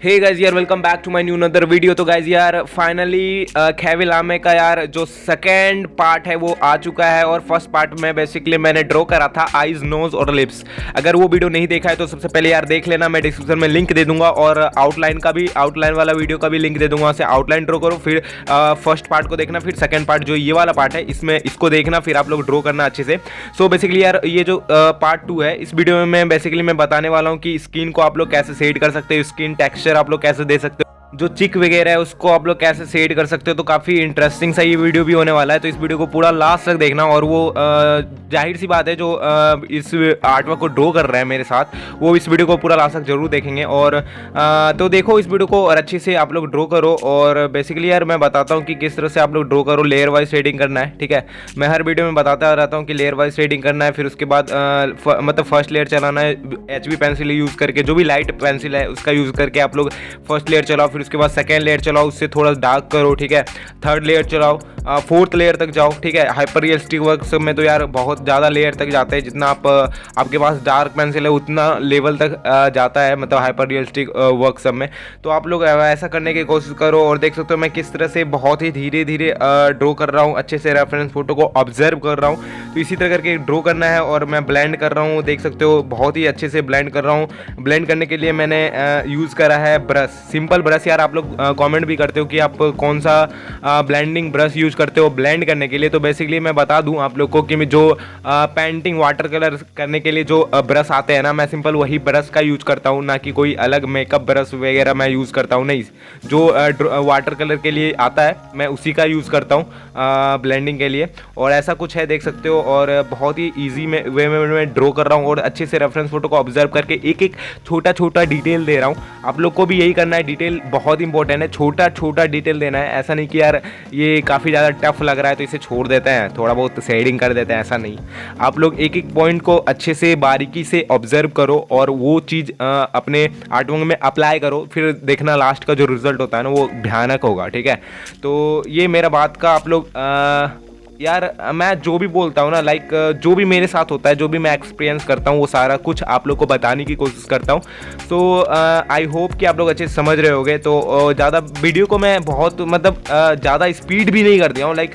हे guys यार, welcome back to my new another video. तो guys यार फाइनली खैबी लामे का यार जो सेकेंड पार्ट है वो आ चुका है। और फर्स्ट पार्ट में बेसिकली मैंने ड्रॉ करा था आईज, नोज और लिप्स। अगर वो वीडियो नहीं देखा है तो सबसे पहले यार देख लेना, मैं डिस्क्रिप्शन में लिंक दे दूंगा। और आउटलाइन वाला वीडियो का भी लिंक दे दूंगा, वहाँ से आउटलाइन ड्रॉ करो। फिर फर्स्ट पार्ट को देखना, फिर सेकेंड पार्ट जो ये वाला पार्ट है इसमें इसको देखना, फिर आप लोग ड्रॉ करना अच्छे से। सो बेसिकली यार ये जो पार्ट 2 है, इस वीडियो में मैं बताने वाला हूँ कि स्किन को आप लोग कैसे सेट कर सकते हो, स्किन टेक्सचर आप लोग कैसे दे सकते हो, जो चिक वगैरह है उसको आप लोग कैसे सेट कर सकते हो। तो काफ़ी इंटरेस्टिंग सा ये वीडियो भी होने वाला है, तो इस वीडियो को पूरा लास्ट तक देखना। और वो जाहिर सी बात है जो इस आर्टवर्क को ड्रॉ कर रहे हैं मेरे साथ, वो इस वीडियो को पूरा लास्ट तक जरूर देखेंगे। और तो देखो इस वीडियो को और अच्छे से आप लोग ड्रॉ करो। और बेसिकली यार मैं बताता हूँ कि किस तरह से आप लोग ड्रॉ करो। लेयर वाइज शेडिंग करना है, ठीक है। मैं हर वीडियो में बताता रहता हूँ कि लेयर वाइज शेडिंग करना है। फिर उसके बाद मतलब फर्स्ट लेयर चलाना है HB पेंसिल यूज़ करके, जो भी लाइट पेंसिल है उसका यूज़ करके आप लोग फर्स्ट लेयर चलाओ। फिर उसके बाद सेकेंड लेयर चलाओ, उससे थोड़ा डार्क करो, ठीक है। थर्ड लेयर चलाओ, फोर्थ लेयर तक जाओ, ठीक है। हाइपर रियलिस्टिक वर्क सब में तो यार बहुत ज़्यादा लेयर तक जाते हैं, जितना आपके पास डार्क पेंसिल है उतना लेवल तक जाता है, मतलब हाइपर रियलिस्टिक वर्क सब में। तो आप लोग ऐसा करने की कोशिश करो। और देख सकते हो मैं किस तरह से बहुत ही धीरे धीरे ड्रॉ कर रहा हूँ, अच्छे से रेफरेंस फोटो को ऑब्जर्व कर रहा हूँ। तो इसी तरह करके ड्रॉ करना है। और मैं ब्लेंड कर रहा हूँ, देख सकते हो बहुत ही अच्छे से ब्लेंड कर रहा हूँ। ब्लेंड करने के लिए मैंने यूज़ करा है ब्रश, सिंपल ब्रश। यार आप लोग कमेंट भी करते हो कि आप कौन सा ब्लेंडिंग ब्रश यूज़ करते हो ब्लेंड करने के लिए। तो बेसिकली मैं बता दूं आप लोग को कि मैं जो पेंटिंग वाटर कलर करने के लिए जो ब्रश आते हैं ना, मैं सिंपल वही ब्रश का यूज़ करता हूं, ना कि कोई अलग मेकअप ब्रश वगैरह मैं यूज़ करता हूं। नहीं, जो वाटर कलर के लिए आता है मैं उसी का यूज़ करता हूं ब्लेंडिंग के लिए। और ऐसा कुछ है, देख सकते हो। और बहुत ही ईजी वे में मैं ड्रॉ कर रहा हूँ और अच्छे से रेफरेंस फोटो को ऑब्जर्व करके एक एक छोटा छोटा डिटेल दे रहा हूँ। आप लोग को भी यही करना है, डिटेल बहुत इंपॉर्टेंट है, छोटा छोटा डिटेल देना है। ऐसा नहीं कि यार ये काफ़ी ज़्यादा टफ लग रहा है तो इसे छोड़ देते हैं, थोड़ा बहुत शेडिंग कर देते हैं, ऐसा नहीं। आप लोग एक एक पॉइंट को अच्छे से बारीकी से ऑब्जर्व करो और वो चीज़ अपने आर्टवर्क में अप्लाई करो। फिर देखना लास्ट का जो रिजल्ट होता है ना वो भयानक होगा, ठीक है। तो ये मेरा बात का आप लोग यार मैं जो भी बोलता हूँ ना, लाइक जो भी मेरे साथ होता है, जो भी मैं एक्सपीरियंस करता हूँ, वो सारा कुछ आप लोग को बताने की कोशिश करता हूँ। तो आई होप कि आप लोग अच्छे से समझ रहे होगे। तो ज़्यादा वीडियो को मैं बहुत मतलब ज़्यादा स्पीड भी नहीं कर दिया हूँ, लाइक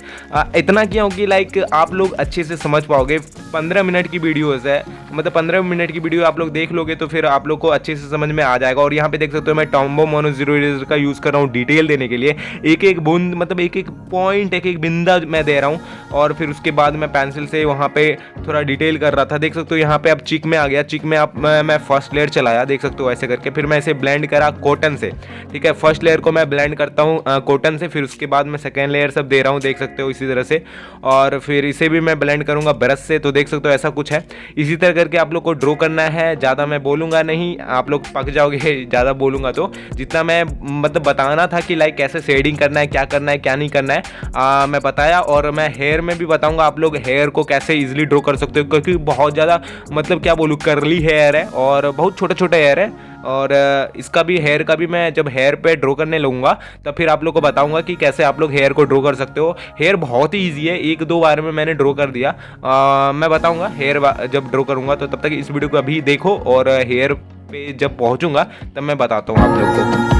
इतना किया हूँ कि लाइक आप लोग अच्छे से समझ पाओगे। 15 मिनट की वीडियोज़ है, मतलब 15 मिनट की वीडियो आप लोग देख लोगे तो फिर आप लोग को अच्छे से समझ में आ जाएगा। और यहाँ पे देख सकते हो मैं टॉम्बो मोनो जीरो इरेजर का यूज़ कर रहा हूँ डिटेल देने के लिए। एक एक बूंद मतलब एक एक पॉइंट, एक एक बिंदा मैं दे रहा हूँ। और फिर उसके बाद मैं पेंसिल से वहाँ पे थोड़ा डिटेल कर रहा था, देख सकते हो। यहाँ पे अब चिक में आ गया, चिक में अब मैं फर्स्ट लेयर चलाया, देख सकते हो ऐसे करके। फिर मैं इसे ब्लेंड करा कॉटन से, ठीक है। फर्स्ट लेयर को मैं ब्लेंड करता हूँ कॉटन से, फिर उसके बाद मैं सेकेंड लेयर सब दे रहा हूँ, देख सकते हो इसी तरह से। और फिर इसे भी मैं ब्लेंड करूँगा ब्रश से, तो देख सकते हो ऐसा कुछ है। इसी तरह करके आप लोग को ड्रॉ करना है। ज़्यादा मैं बोलूँगा नहीं, आप लोग पक जाओगे ज़्यादा बोलूँगा तो। जितना मैं मतलब बताना था कि लाइक कैसे शेडिंग करना है, क्या करना है क्या नहीं करना है, मैं बताया। और मैं हेयर में भी बताऊंगा आप लोग हेयर को कैसे इजीली ड्रॉ कर सकते हो, क्योंकि बहुत ज़्यादा मतलब क्या बोलूँ कर्ली हेयर है और बहुत छोटे छोटे हेयर है। और इसका भी हेयर का भी मैं जब हेयर पे ड्रॉ करने लगूंगा तब फिर आप लोग को बताऊंगा कि कैसे आप लोग हेयर को ड्रॉ कर सकते हो। हेयर बहुत ही ईजी है, एक दो बार में मैंने ड्रॉ कर दिया। मैं बताऊंगा हेयर जब ड्रॉ करूंगा। तो तब तक इस वीडियो को अभी देखो और हेयर पे जब पहुंचूंगा तब मैं बताता हूँ आप लोग को।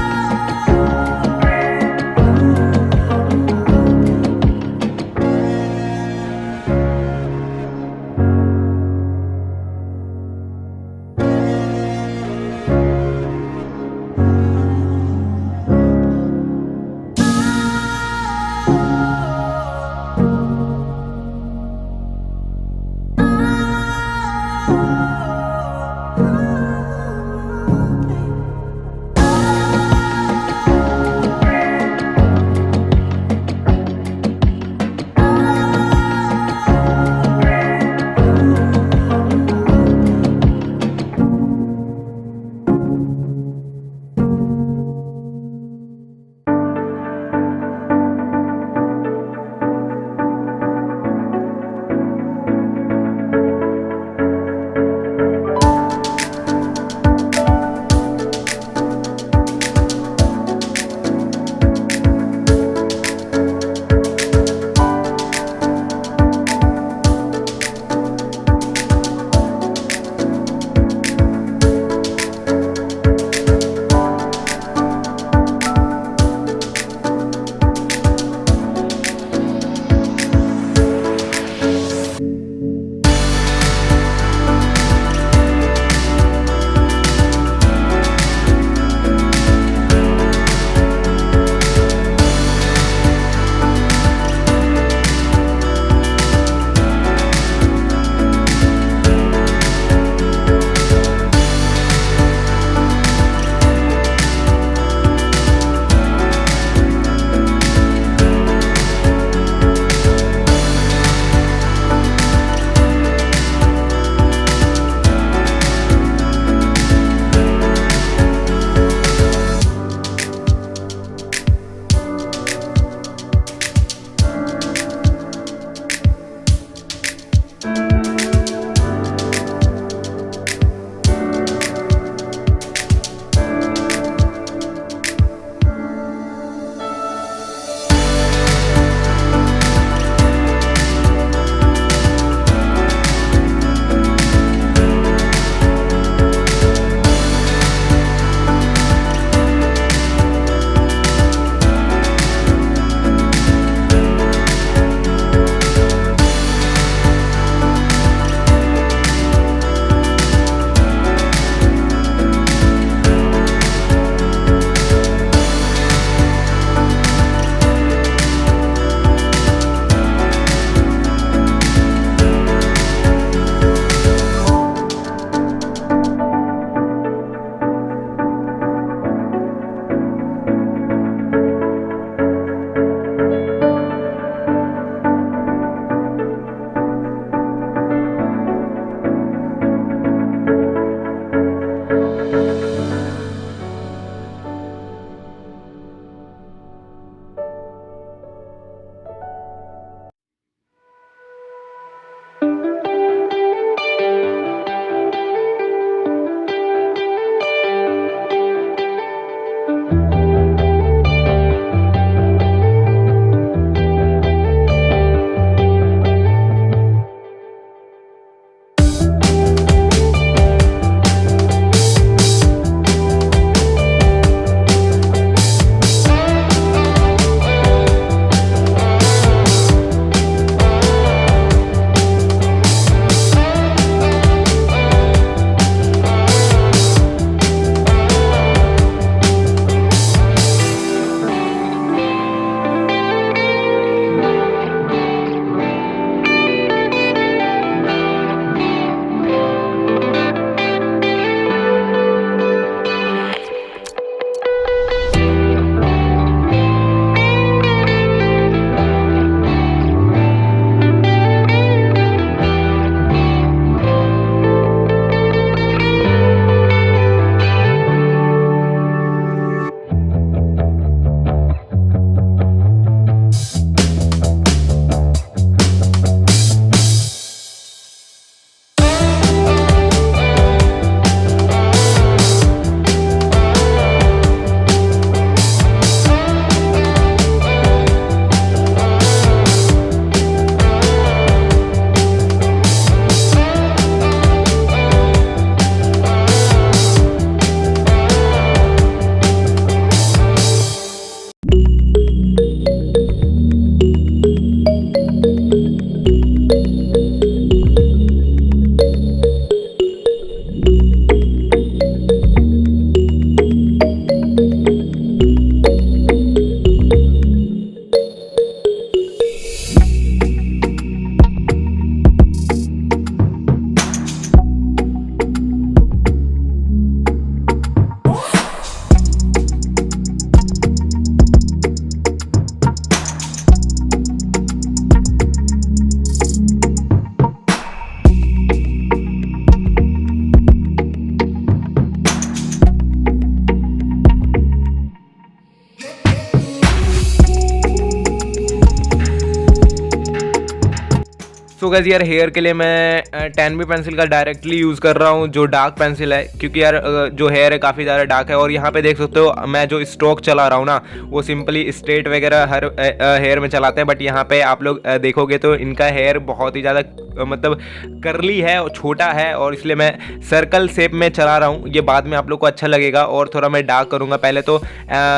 सो गाइस यार हेयर के लिए मैं 10B पेंसिल का डायरेक्टली यूज़ कर रहा हूँ, जो डार्क पेंसिल है, क्योंकि यार जो हेयर है काफ़ी ज़्यादा डार्क है। और यहाँ पे देख सकते हो मैं जो स्ट्रोक चला रहा हूँ ना, वो सिंपली स्ट्रेट वगैरह हर हेयर में चलाते हैं, बट यहाँ पे आप लोग देखोगे तो इनका हेयर बहुत ही ज़्यादा मतलब करली है और छोटा है, और इसलिए मैं सर्कल शेप में चला रहा हूँ। ये बाद में आप लोग को अच्छा लगेगा। और थोड़ा मैं डार्क करूँगा। पहले तो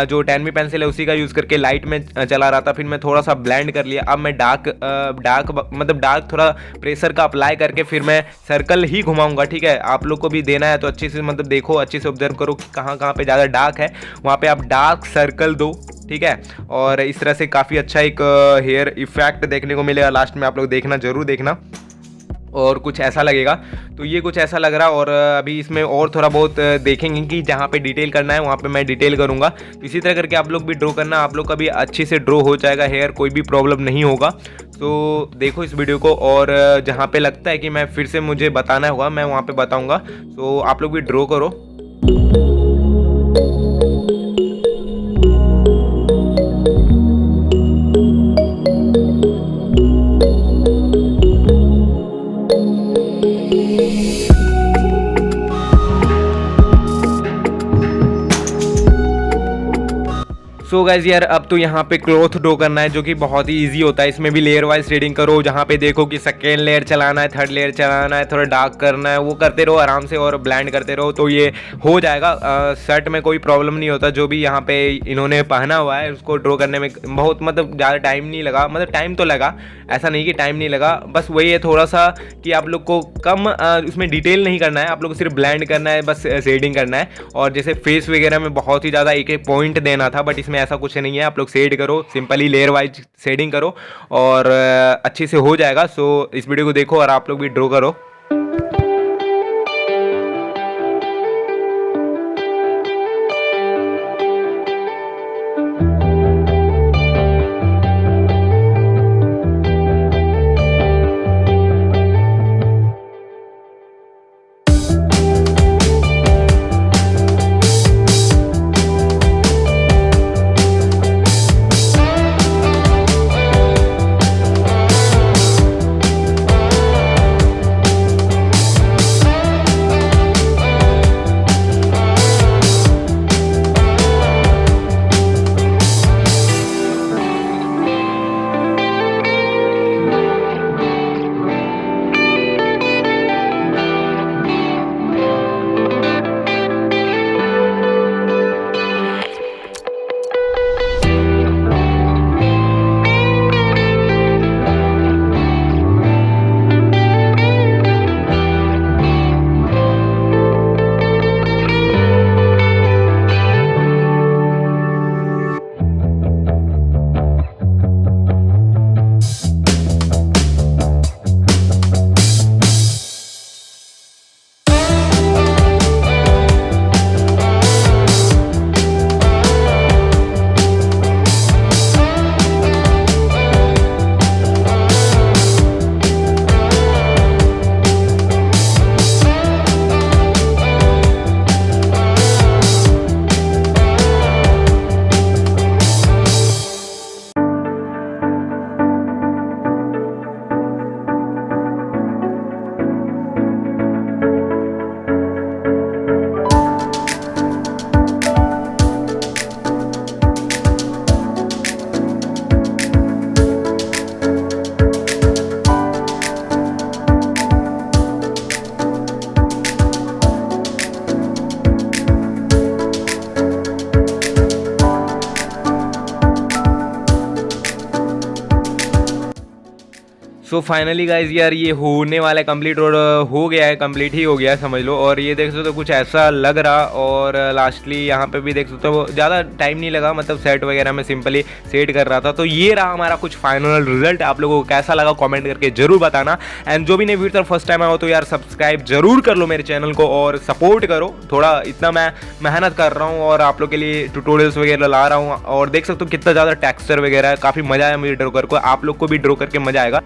जो 10B पेंसिल है उसी का यूज़ करके लाइट में चला रहा था, फिर मैं थोड़ा सा ब्लेंड कर लिया। अब मैं डार्क थोड़ा प्रेशर का अप्लाई करके फिर मैं सर्कल ही घुमाऊंगा। ठीक है, आप लोग को भी देना है तो अच्छे से मतलब देखो, अच्छे से ऑब्जर्व करो कि कहाँ कहाँ पे ज़्यादा डार्क है, वहाँ पे आप डार्क सर्कल दो। ठीक है, और इस तरह से काफ़ी अच्छा एक हेयर इफेक्ट देखने को मिलेगा लास्ट में। आप लोग देखना, जरूर देखना, और कुछ ऐसा लगेगा। तो ये कुछ ऐसा लग रहा। और अभी इसमें और थोड़ा बहुत देखेंगे कि जहाँ पे डिटेल करना है वहाँ पे मैं डिटेल करूँगा। तो इसी तरह करके आप लोग भी ड्रॉ करना, आप लोग का भी अच्छे से ड्रॉ हो जाएगा हेयर, कोई भी प्रॉब्लम नहीं होगा। तो देखो इस वीडियो को, और जहाँ पे लगता है कि मैं फिर से मुझे बताना होगा मैं वहाँ पे बताऊँगा। तो आप लोग भी ड्रॉ करो। सो गाइज यार अब तो यहाँ पे क्लॉथ ड्रॉ करना है, जो कि बहुत ही इजी होता है। इसमें भी लेयर वाइज शेडिंग करो, जहाँ पे देखो कि सेकेंड लेयर चलाना है, थर्ड लेयर चलाना है, थोड़ा डार्क करना है, वो करते रहो आराम से और ब्लेंड करते रहो, तो ये हो जाएगा। शर्ट में कोई प्रॉब्लम नहीं होता। जो भी यहाँ पे इन्होंने पहना हुआ है उसको ड्रॉ करने में बहुत मतलब ज़्यादा टाइम नहीं लगा, मतलब टाइम तो लगा, ऐसा नहीं कि टाइम नहीं लगा, बस वही है थोड़ा सा कि आप लोग को कम उसमें डिटेल नहीं करना है, आप लोग को सिर्फ ब्लेंड करना है, बस शेडिंग करना है। और जैसे फेस वगैरह में बहुत ही ज़्यादा एक एक पॉइंट देना था, बट इसमें ऐसा कुछ नहीं है। आप लोग शेड करो, सिंपली लेयर वाइज शेडिंग करो और अच्छे से हो जाएगा। सो इस वीडियो को देखो और आप लोग भी ड्रॉ करो। सो फाइनली गाइज यार ये होने वाला है कंप्लीट, और हो गया है, कंप्लीट ही हो गया है समझ लो। और ये देख सकते हो कुछ ऐसा लग रहा, और लास्टली यहाँ पे भी देख सकते हो ज़्यादा टाइम नहीं लगा, मतलब सेट वगैरह में सिंपली सेट कर रहा था। तो ये रहा हमारा कुछ फाइनल रिजल्ट। आप लोगों को कैसा लगा कमेंट करके जरूर बताना। एंड जो भी नई वीडियो फर्स्ट टाइम आया हो तो यार सब्सक्राइब जरूर कर लो मेरे चैनल को और सपोर्ट करो। थोड़ा इतना मैं मेहनत कर रहा हूँ और आप लोग के लिए ट्यूटोरियल्स वगैरह ला रहा हूँ, और देख सकते हो कितना ज़्यादा टेक्सचर वगैरह है। काफ़ी मज़ा आया मुझे ड्रॉ करके, आप लोग को भी ड्रॉ करके मज़ा आएगा।